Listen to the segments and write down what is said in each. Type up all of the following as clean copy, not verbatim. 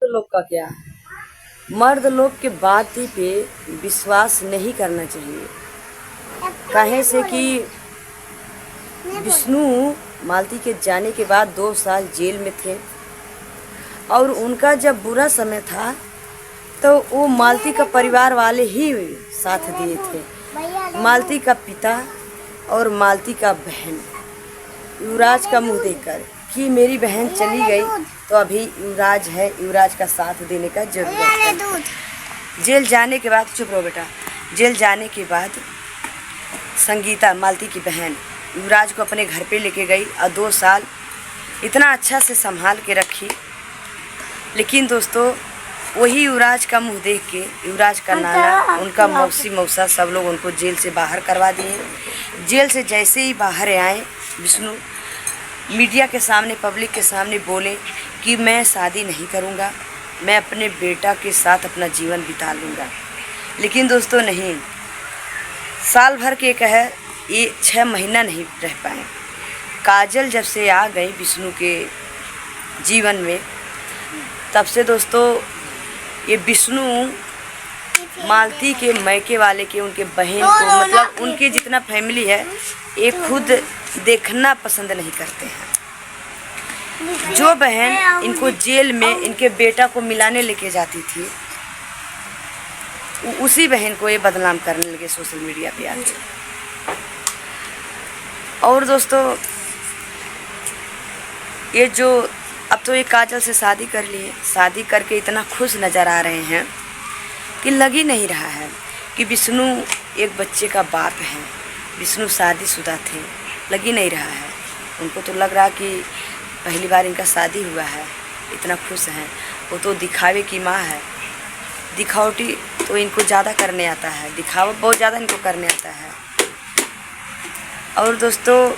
लोग का क्या, मर्द लोग के बात पे विश्वास नहीं करना चाहिए। काहे से कि विष्णु मालती के जाने के बाद 2 साल जेल में थे और उनका जब बुरा समय था तो वो मालती का परिवार वाले ही साथ दिए थे। मालती का पिता और मालती का बहन युवराज का मुंह देखकर कि मेरी बहन चली गई तो अभी युवराज है, युवराज का साथ देने का जरूरत है। जेल जाने के बाद, चुप रहो बेटा, जेल जाने के बाद संगीता मालती की बहन युवराज को अपने घर पे लेके गई और 2 साल इतना अच्छा से संभाल के रखी। लेकिन दोस्तों वही युवराज का मुंह देख के युवराज का नाना, उनका मौसी मौसा सब लोग उनको जेल से बाहर करवा दिए। जेल से जैसे ही बाहर आए विष्णु मीडिया के सामने, पब्लिक के सामने बोले कि मैं शादी नहीं करूँगा, मैं अपने बेटा के साथ अपना जीवन बिता लूँगा। लेकिन दोस्तों नहीं, साल भर के कहे ये 6 महीना नहीं रह पाए। काजल जब से आ गई विष्णु के जीवन में, तब से दोस्तों ये विष्णु मालती के मैके वाले के, उनके बहन को, मतलब उनके जितना फैमिली है, ये खुद देखना पसंद नहीं करते हैं। जो बहन इनको जेल में इनके बेटा को मिलाने लेके जाती थी, उसी बहन को ये बदनाम करने लगे सोशल मीडिया पे आके। और दोस्तों ये जो अब तो ये काजल से शादी कर लिए, शादी करके इतना खुश नज़र आ रहे हैं कि लग ही नहीं रहा है कि विष्णु एक बच्चे का बाप है, विष्णु शादीशुदा थे। लग ही नहीं रहा है उनको, तो लग रहा कि पहली बार इनका शादी हुआ है, इतना खुश हैं। वो तो दिखावे की माँ है, दिखावटी तो इनको ज़्यादा करने आता है, दिखावा बहुत ज़्यादा इनको करने आता है। और दोस्तों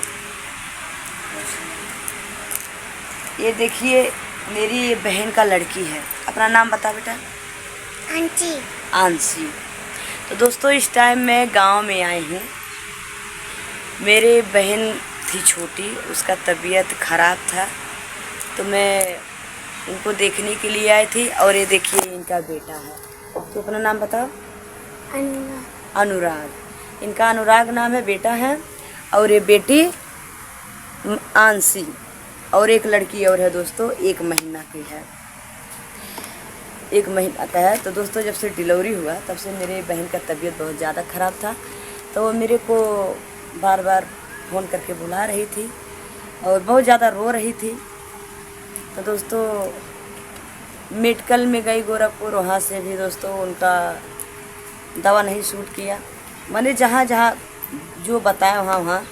ये देखिए मेरी ये बहन का लड़की है, अपना नाम बता बेटा। आंची। आंसी। तो दोस्तों इस टाइम मैं गांव में आई हूँ। मेरे बहन थी छोटी, उसका तबीयत ख़राब था तो मैं उनको देखने के लिए आई थी। और ये देखिए इनका बेटा है, तो अपना नाम बताओ। अनुराग। अनुराग, इनका अनुराग नाम है, बेटा है। और ये बेटी आंसी, और एक लड़की और है दोस्तों, 1 महीना की है, 1 महीना का है। तो दोस्तों जब से डिलीवरी हुआ तब से मेरे बहन का तबीयत बहुत ज़्यादा ख़राब था, तो वो मेरे को बार बार फ़ोन करके बुला रही थी और बहुत ज़्यादा रो रही थी। तो दोस्तों मेडिकल में गई गोरखपुर, वहाँ से भी दोस्तों उनका दवा नहीं सूट किया। मैंने जहाँ जहाँ जो बताया वहाँ वहाँ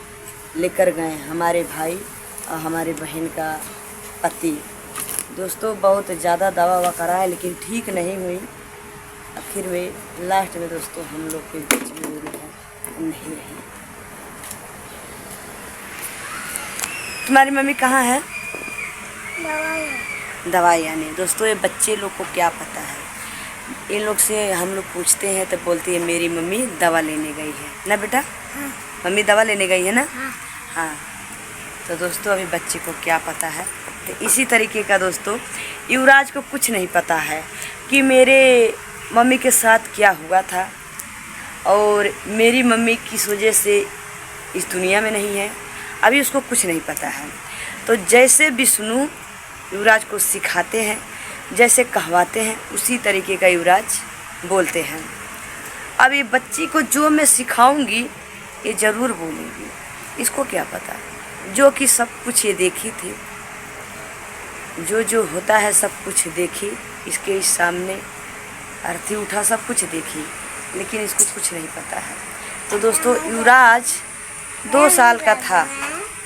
लेकर गए हमारे भाई और हमारे बहन का पति। दोस्तों बहुत ज़्यादा दवा ववा कराया लेकिन ठीक नहीं हुई। आखिर में लास्ट में दोस्तों हम लोग के बीच में नहीं रही। तुम्हारी मम्मी कहाँ है? दवाई आने। दोस्तों ये बच्चे लोग को क्या पता है, इन लोग से हम लोग पूछते हैं तो बोलती है मेरी मम्मी दवा लेने गई है ना बेटा। हाँ। मम्मी दवा लेने गई है ना। हाँ। हाँ। तो दोस्तों अभी बच्चे को क्या पता है। तो इसी तरीके का दोस्तों युवराज को कुछ नहीं पता है कि मेरे मम्मी के साथ क्या हुआ था, और मेरी मम्मी किस वजह से इस दुनिया में नहीं है, अभी उसको कुछ नहीं पता है। तो जैसे विष्णु युवराज को सिखाते हैं, जैसे कहवाते हैं, उसी तरीके का युवराज बोलते हैं। अब ये बच्ची को जो मैं सिखाऊंगी ये ज़रूर बोलेगी, इसको क्या पता, जो कि सब कुछ ये देखी थी, जो जो होता है सब कुछ देखी, इसके इस सामने अर्थी उठा सब कुछ देखी, लेकिन इसको कुछ नहीं पता है। तो दोस्तों युवराज 2 साल का था,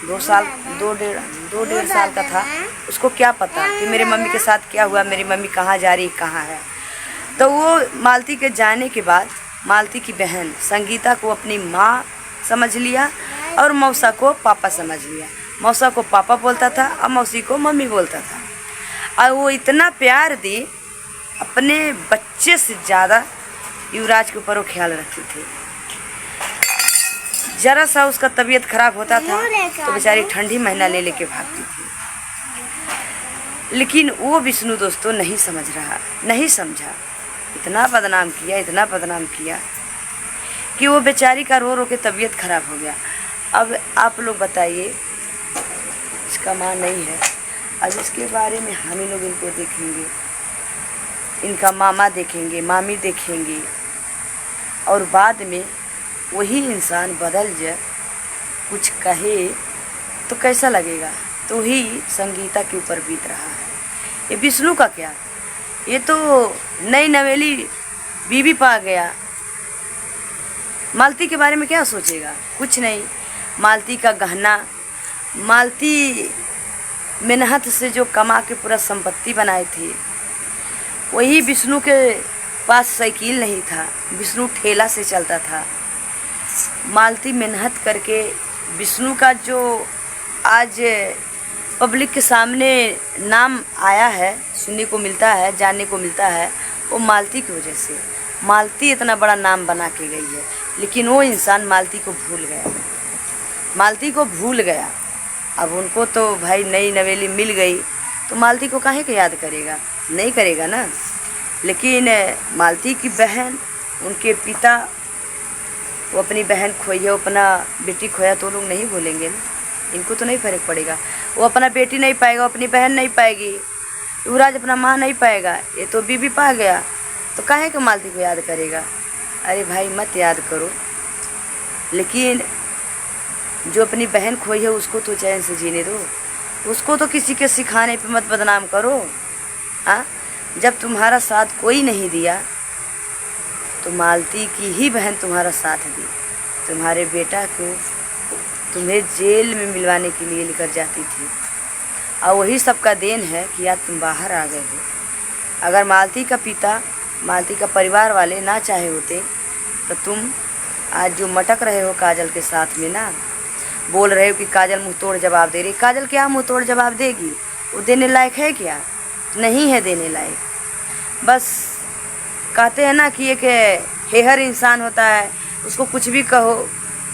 2 साल 2.5 साल का था, उसको क्या पता कि मेरे मम्मी के साथ क्या हुआ, मेरी मम्मी कहाँ जा रही कहाँ है। तो वो मालती के जाने के बाद मालती की बहन संगीता को अपनी माँ समझ लिया और मौसा को पापा समझ लिया। मौसा को पापा बोलता था और मौसी को मम्मी बोलता था। और वो इतना प्यार दी, अपने बच्चे से ज़्यादा युवराज के ऊपर वो ख्याल रखती थी। ज़रा सा उसका तबीयत खराब होता था तो बेचारी ठंडी महीना ले लेके भागती थी। लेकिन वो विष्णु दोस्तों नहीं समझ रहा, नहीं समझा। इतना बदनाम किया, इतना बदनाम किया कि वो बेचारी का रो रो के तबीयत खराब हो गया। अब आप लोग बताइए, इसका माँ नहीं है। अब इसके बारे में हम ही लोग इनको देखेंगे, इनका मामा देखेंगे, मामी देखेंगे, और बाद में वही इंसान बदल जाए, कुछ कहे तो कैसा लगेगा। तो ही संगीता के ऊपर बीत रहा है। ये विष्णु का क्या, ये तो नई नवेली बीवी पा गया। मालती के बारे में क्या सोचेगा, कुछ नहीं। मालती का गहना, मालती मेहनत से जो कमा के पूरा संपत्ति बनाए थे, वही विष्णु के पास साइकिल नहीं था, विष्णु ठेला से चलता था। मालती मेहनत करके विष्णु का जो आज पब्लिक के सामने नाम आया है, सुनने को मिलता है, जानने को मिलता है, वो मालती की वजह से। मालती इतना बड़ा नाम बना के गई है, लेकिन वो इंसान मालती को भूल गया, मालती को भूल गया। अब उनको तो भाई नई नवेली मिल गई, तो मालती को काहे को याद करेगा, नहीं करेगा ना। लेकिन मालती की बहन, उनके पिता, वो अपनी बहन खोई है, वो अपना बेटी खोया, तो लोग नहीं भूलेंगे ना, इनको तो नहीं फर्क पड़ेगा। वो अपना बेटी नहीं पाएगा, अपनी बहन नहीं पाएगी, युवराज अपना माँ नहीं पाएगा, ये तो बीबी पा गया, तो काहे को मालती को याद करेगा। अरे भाई मत याद करो, लेकिन जो अपनी बहन खोई है उसको तो चैन से जीने दो, उसको तो किसी के सिखाने पे मत बदनाम करो। हाँ, जब तुम्हारा साथ कोई नहीं दिया तो मालती की ही बहन तुम्हारा साथ दी, तुम्हारे बेटा को तुम्हें जेल में मिलवाने के लिए लेकर जाती थी, और वही सबका देन है कि आज तुम बाहर आ गए हो। अगर मालती का पिता, मालती का परिवार वाले ना चाहे होते तो तुम आज जो मटक रहे हो काजल के साथ में ना, बोल रहे हो कि काजल मुँह तोड़ जवाब दे रही। काजल क्या मुँह तोड़ जवाब देगी, वो देने लायक है क्या, नहीं है देने लायक। बस कहते हैं ना कि एक हेहर इंसान होता है, उसको कुछ भी कहो,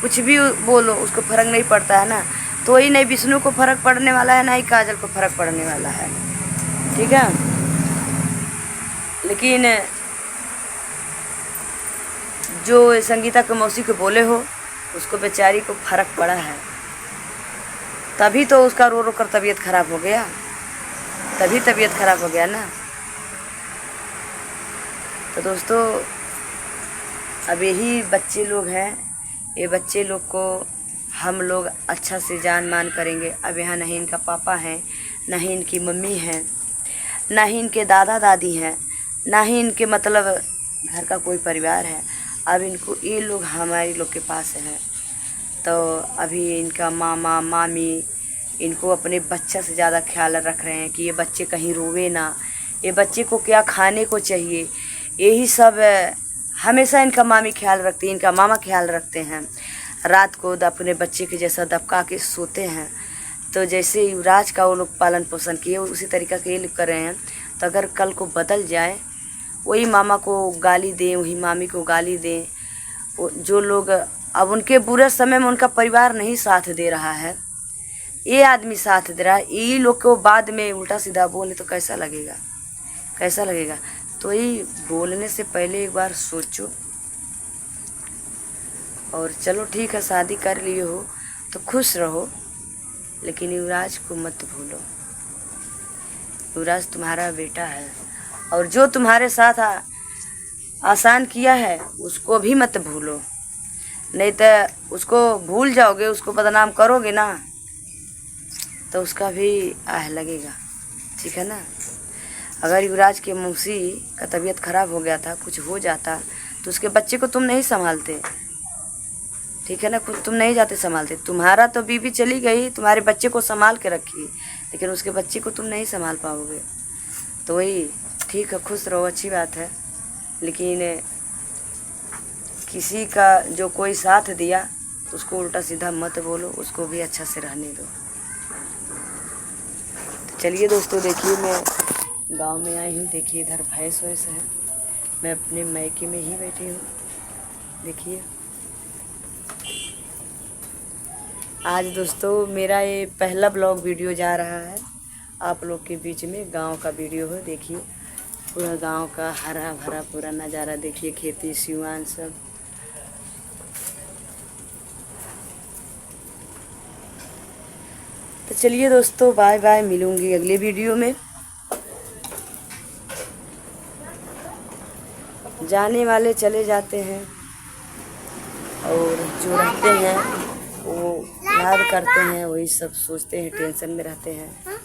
कुछ भी बोलो, उसको फर्क नहीं पड़ता है ना। तो ही नहीं विष्णु को फर्क पड़ने वाला है, ना ही काजल को फर्क पड़ने वाला है, ठीक है। लेकिन जो संगीता के मौसी को बोले हो, उसको बेचारी को फर्क पड़ा है, तभी तो उसका रो रो कर तबीयत खराब हो गया, तभी तबीयत खराब हो गया ना। तो दोस्तों, अब यही बच्चे लोग हैं, ये बच्चे लोग को हम लोग अच्छा से जान मान करेंगे। अब यहाँ नहीं इनका पापा है, ना ही इनकी मम्मी है, ना ही इनके दादा दादी हैं, ना ही इनके मतलब घर का कोई परिवार है। अब इनको ये लोग हमारे लोग के पास हैं, तो अभी इनका मामा मामी इनको अपने बच्चा से ज़्यादा ख्याल रख रहे हैं कि ये बच्चे कहीं रोवे ना, ये बच्चे को क्या खाने को चाहिए, यही सब हमेशा इनका मामी ख्याल रखती है, इनका मामा ख्याल रखते हैं। रात को अपने बच्चे के जैसा दबका के सोते हैं। तो जैसे युवराज का वो लोग पालन पोषण किए, उसी तरीका के ये लोग कर रहे हैं। तो अगर कल को बदल जाए, वही मामा को गाली दें, वही मामी को गाली दें, जो लोग अब उनके बुरे समय में उनका परिवार नहीं साथ दे रहा है, ये आदमी साथ दे रहा है, ये लोग को बाद में उल्टा सीधा बोले तो कैसा लगेगा, कैसा लगेगा। तो ये बोलने से पहले एक बार सोचो। और चलो ठीक है, शादी कर लिए हो तो खुश रहो, लेकिन युवराज को मत भूलो। युवराज तुम्हारा बेटा है, और जो तुम्हारे साथ आसान किया है उसको भी मत भूलो, नहीं तो उसको भूल जाओगे, उसको बदनाम करोगे ना, तो उसका भी आह लगेगा, ठीक है ना। अगर युवराज के मौसी का तबीयत खराब हो गया था, कुछ हो जाता, तो उसके बच्चे को तुम नहीं संभालते, ठीक है ना, खुद तुम नहीं जाते संभालते। तुम्हारा तो बीवी चली गई, तुम्हारे बच्चे को संभाल के रखी, लेकिन उसके बच्चे को तुम नहीं संभाल पाओगे। तो वही ठीक है, खुश रहो, अच्छी बात है, लेकिन किसी का जो कोई साथ दिया तो उसको उल्टा सीधा मत बोलो, उसको भी अच्छा से रहने दो। तो चलिए दोस्तों, देखिए मैं गांव में आई हूँ, देखिए इधर भैंस वैंस है, मैं अपने मैके में ही बैठी हूँ। देखिए आज दोस्तों मेरा ये पहला ब्लॉग वीडियो जा रहा है, आप लोग के बीच में गांव का वीडियो है। देखिए पूरा गांव का हरा भरा पूरा नज़ारा देखिए, खेती सिवान सब। तो चलिए दोस्तों, बाय बाय, मिलूंगी अगले वीडियो में। जाने वाले चले जाते हैं और जो रहते हैं वो याद करते हैं, वही सब सोचते हैं, टेंशन में रहते हैं।